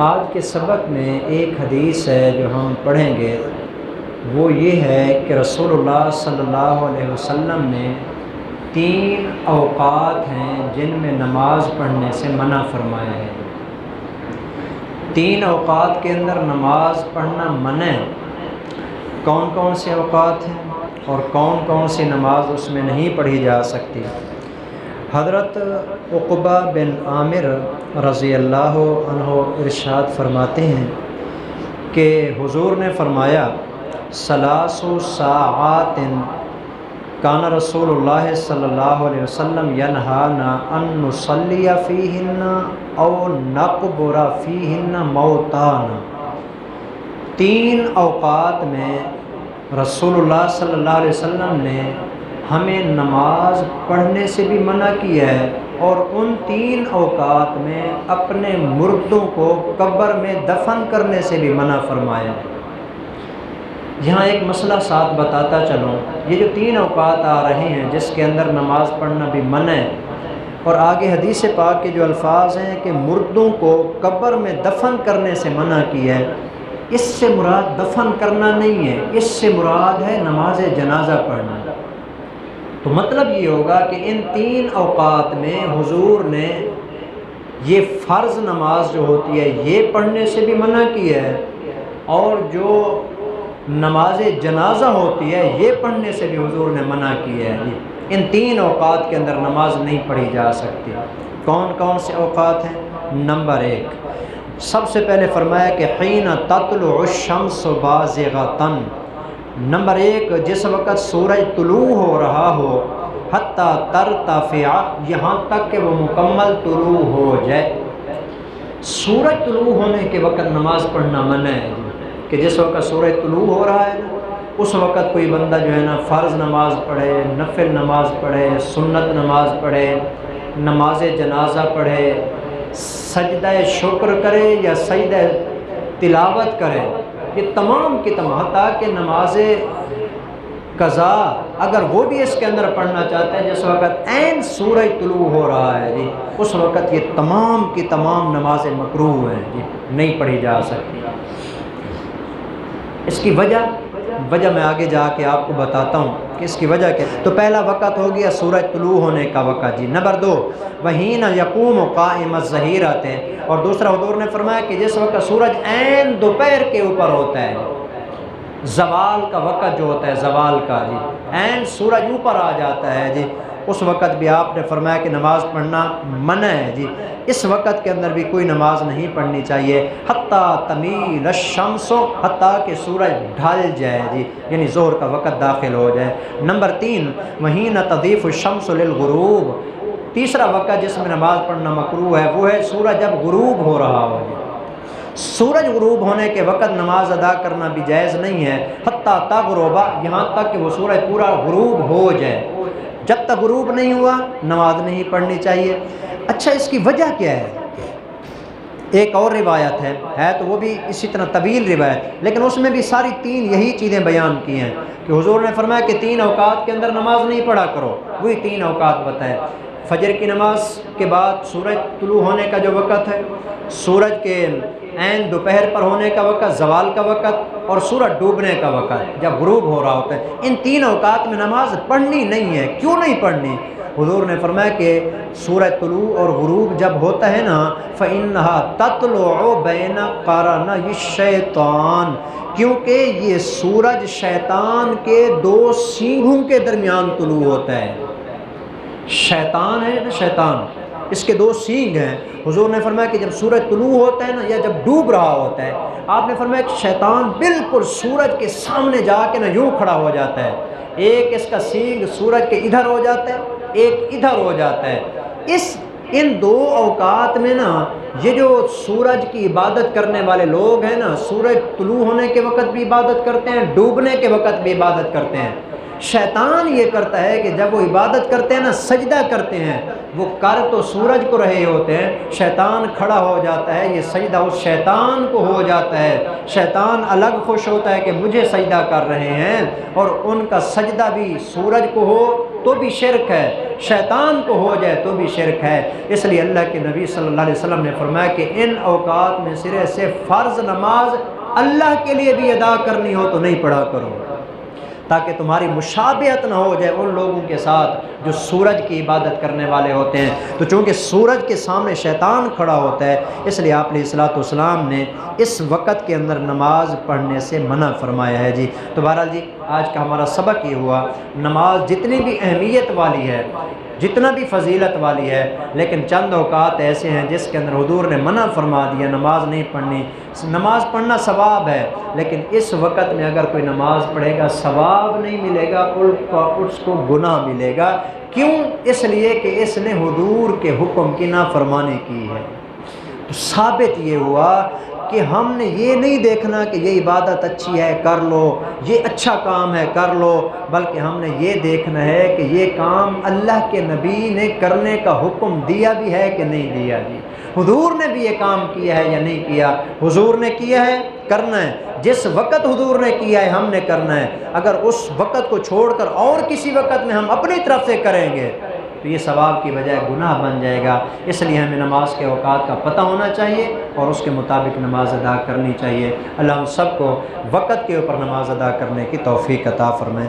آج کے سبق میں ایک حدیث ہے جو ہم پڑھیں گے، وہ یہ ہے کہ رسول اللہ صلی اللہ علیہ وسلم نے 3 اوقات ہیں جن میں نماز پڑھنے سے منع فرمایا ہے۔ 3 اوقات کے اندر نماز پڑھنا منع ہے۔ کون کون سے اوقات ہیں اور کون کون سی نماز اس میں نہیں پڑھی جا سکتی؟ حضرت عقبہ بن عامر رضی اللہ عنہ ارشاد فرماتے ہیں کہ حضور نے فرمایا ثلاث ساعات کان رسول اللہ صلی اللہ علیہ وسلم ینہانا ان نصلی فیہن او نقبر فیہن موتانا۔ 3 اوقات میں رسول اللہ صلی اللہ علیہ وسلم نے ہمیں نماز پڑھنے سے بھی منع کیا ہے، اور ان 3 اوقات میں اپنے مردوں کو قبر میں دفن کرنے سے بھی منع فرمایا ہے۔ یہاں ایک مسئلہ ساتھ بتاتا چلوں، یہ جو 3 اوقات آ رہے ہیں جس کے اندر نماز پڑھنا بھی منع ہے، اور آگے حدیث پاک کے جو الفاظ ہیں کہ مردوں کو قبر میں دفن کرنے سے منع کیا ہے، اس سے مراد دفن کرنا نہیں ہے، اس سے مراد ہے نماز جنازہ پڑھنا۔ تو مطلب یہ ہوگا کہ ان 3 اوقات میں حضور نے یہ فرض نماز جو ہوتی ہے یہ پڑھنے سے بھی منع کیا ہے، اور جو نماز جنازہ ہوتی ہے یہ پڑھنے سے بھی حضور نے منع کیا ہے۔ ان 3 اوقات کے اندر نماز نہیں پڑھی جا سکتی۔ کون کون سے اوقات ہیں؟ نمبر 1، سب سے پہلے فرمایا کہ حین تطلع الشمس بازغۃ۔ نمبر 1، جس وقت سورج طلوع ہو رہا ہو، حتی ترتفع، یہاں تک کہ وہ مکمل طلوع ہو جائے۔ سورج طلوع ہونے کے وقت نماز پڑھنا منع ہے، کہ جس وقت سورج طلوع ہو رہا ہے اس وقت کوئی بندہ جو ہے نا فرض نماز پڑھے، نفل نماز پڑھے، سنت نماز پڑھے، نماز جنازہ پڑھے، سجدہ شکر کرے یا سجدہ تلاوت کرے، یہ تمام کی تمام، حتیٰ کہ نماز قضا اگر وہ بھی اس کے اندر پڑھنا چاہتے ہیں جس وقت عین سورج طلوع ہو رہا ہے جی، اس وقت یہ تمام کی تمام نمازیں مکروہ ہیں جی، نہیں پڑھی جا سکتی۔ اس کی وجہ میں آگے جا کے آپ کو بتاتا ہوں کہ اس کی وجہ کیا۔ تو پہلا وقت ہو گیا سورج طلوع ہونے کا وقت جی۔ نمبر 2، وحین یقوم قائم الظہیرۃ، اور دوسرا حضور نے فرمایا کہ جس وقت سورج عین دوپہر کے اوپر ہوتا ہے، زوال کا وقت جو ہوتا ہے، زوال کا جی، عین سورج اوپر آ جاتا ہے جی، اس وقت بھی آپ نے فرمایا کہ نماز پڑھنا منع ہے جی۔ اس وقت کے اندر بھی کوئی نماز نہیں پڑھنی چاہیے، حتیٰ تمیل الشمس، حتیٰ کہ سورج ڈھل جائے جی، یعنی ظہر کا وقت داخل ہو جائے۔ نمبر 3، وحین تضیف الشمس للغروب، تیسرا وقت جس میں نماز پڑھنا مکروہ ہے وہ ہے سورج جب غروب ہو رہا ہو جی۔ سورج غروب ہونے کے وقت نماز ادا کرنا بھی جائز نہیں ہے، حتیٰ تغرب، یہاں تک کہ وہ سورج پورا غروب ہو جائے، جب تک غروب نہیں ہوا نماز نہیں پڑھنی چاہیے۔ اچھا، اس کی وجہ کیا ہے؟ ایک اور روایت ہے تو وہ بھی اسی طرح طویل روایت، لیکن اس میں بھی ساری 3 یہی چیزیں بیان کی ہیں کہ حضور نے فرمایا کہ 3 اوقات کے اندر نماز نہیں پڑھا کرو، وہی 3 اوقات بتائے۔ فجر کی نماز کے بعد سورج طلوع ہونے کا جو وقت ہے، سورج کے عین دوپہر پر ہونے کا وقت، زوال کا وقت، اور سورج ڈوبنے کا وقت جب غروب ہو رہا ہوتا ہے، ان 3 اوقات میں نماز پڑھنی نہیں ہے۔ کیوں نہیں پڑھنی؟ حضور نے فرمایا کہ سورج طلوع اور غروب جب ہوتا ہے نا، فَإِنَّهَا تَطْلُعُ بَيْنَ قَرَنَيِ الشَّيْطَانِ، کیونکہ یہ سورج شیطان کے 2 سینگوں کے درمیان طلوع ہوتا ہے۔ شیطان ہے نا، شیطان، اس کے 2 سینگ ہیں۔ حضور نے فرمایا کہ جب سورج طلوع ہوتا ہے نا یا جب ڈوب رہا ہوتا ہے، آپ نے فرمایا کہ شیطان بالکل سورج کے سامنے جا کے نا یوں کھڑا ہو جاتا ہے، ایک اس کا سینگ سورج کے ادھر ہو جاتا ہے، ایک ادھر ہو جاتا ہے۔ ان 2 اوقات میں نا یہ جو سورج کی عبادت کرنے والے لوگ ہیں نا، سورج طلوع ہونے کے وقت بھی عبادت کرتے ہیں، ڈوبنے کے وقت بھی عبادت کرتے ہیں۔ شیطان یہ کرتا ہے کہ جب وہ عبادت کرتے ہیں نا، سجدہ کرتے ہیں، وہ کر تو سورج کو رہے ہوتے ہیں، شیطان کھڑا ہو جاتا ہے، یہ سجدہ اس شیطان کو ہو جاتا ہے۔ شیطان الگ خوش ہوتا ہے کہ مجھے سجدہ کر رہے ہیں، اور ان کا سجدہ بھی سورج کو ہو تو بھی شرک ہے، شیطان کو ہو جائے تو بھی شرک ہے۔ اس لیے اللہ کے نبی صلی اللہ علیہ وسلم نے فرمایا کہ ان اوقات میں سرے سے فرض نماز اللہ کے لیے بھی ادا کرنی ہو تو نہیں پڑھا کرو، تاکہ تمہاری مشابہت نہ ہو جائے ان لوگوں کے ساتھ جو سورج کی عبادت کرنے والے ہوتے ہیں۔ تو چونکہ سورج کے سامنے شیطان کھڑا ہوتا ہے، اس لیے آپ علیہ الصلوۃ والسلام نے اس وقت کے اندر نماز پڑھنے سے منع فرمایا ہے جی۔ تو بہرحال جی آج کا ہمارا سبق یہ ہوا، نماز جتنی بھی اہمیت والی ہے، جتنا بھی فضیلت والی ہے، لیکن چند اوقات ایسے ہیں جس کے اندر حضور نے منع فرما دیا نماز نہیں پڑھنی۔ نماز پڑھنا ثواب ہے، لیکن اس وقت میں اگر کوئی نماز پڑھے گا ثواب نہیں ملے گا، اس کو گناہ ملے گا۔ کیوں؟ اس لیے کہ اس نے حضور کے حکم کی نافرمانی کی ہے۔ تو ثابت یہ ہوا کہ ہم نے یہ نہیں دیکھنا کہ یہ عبادت اچھی ہے کر لو، یہ اچھا کام ہے کر لو، بلکہ ہم نے یہ دیکھنا ہے کہ یہ کام اللہ کے نبی نے کرنے کا حکم دیا بھی ہے کہ نہیں دیا جی، حضور نے بھی یہ کام کیا ہے یا نہیں کیا۔ حضور نے کیا ہے، کرنا ہے، جس وقت حضور نے کیا ہے ہم نے کرنا ہے۔ اگر اس وقت کو چھوڑ کر اور کسی وقت میں ہم اپنی طرف سے کریں گے تو یہ ثواب کی بجائے گناہ بن جائے گا۔ اس لیے ہمیں نماز کے اوقات کا پتہ ہونا چاہیے اور اس کے مطابق نماز ادا کرنی چاہیے۔ اللہ ہم سب کو وقت کے اوپر نماز ادا کرنے کی توفیق عطا فرمائے۔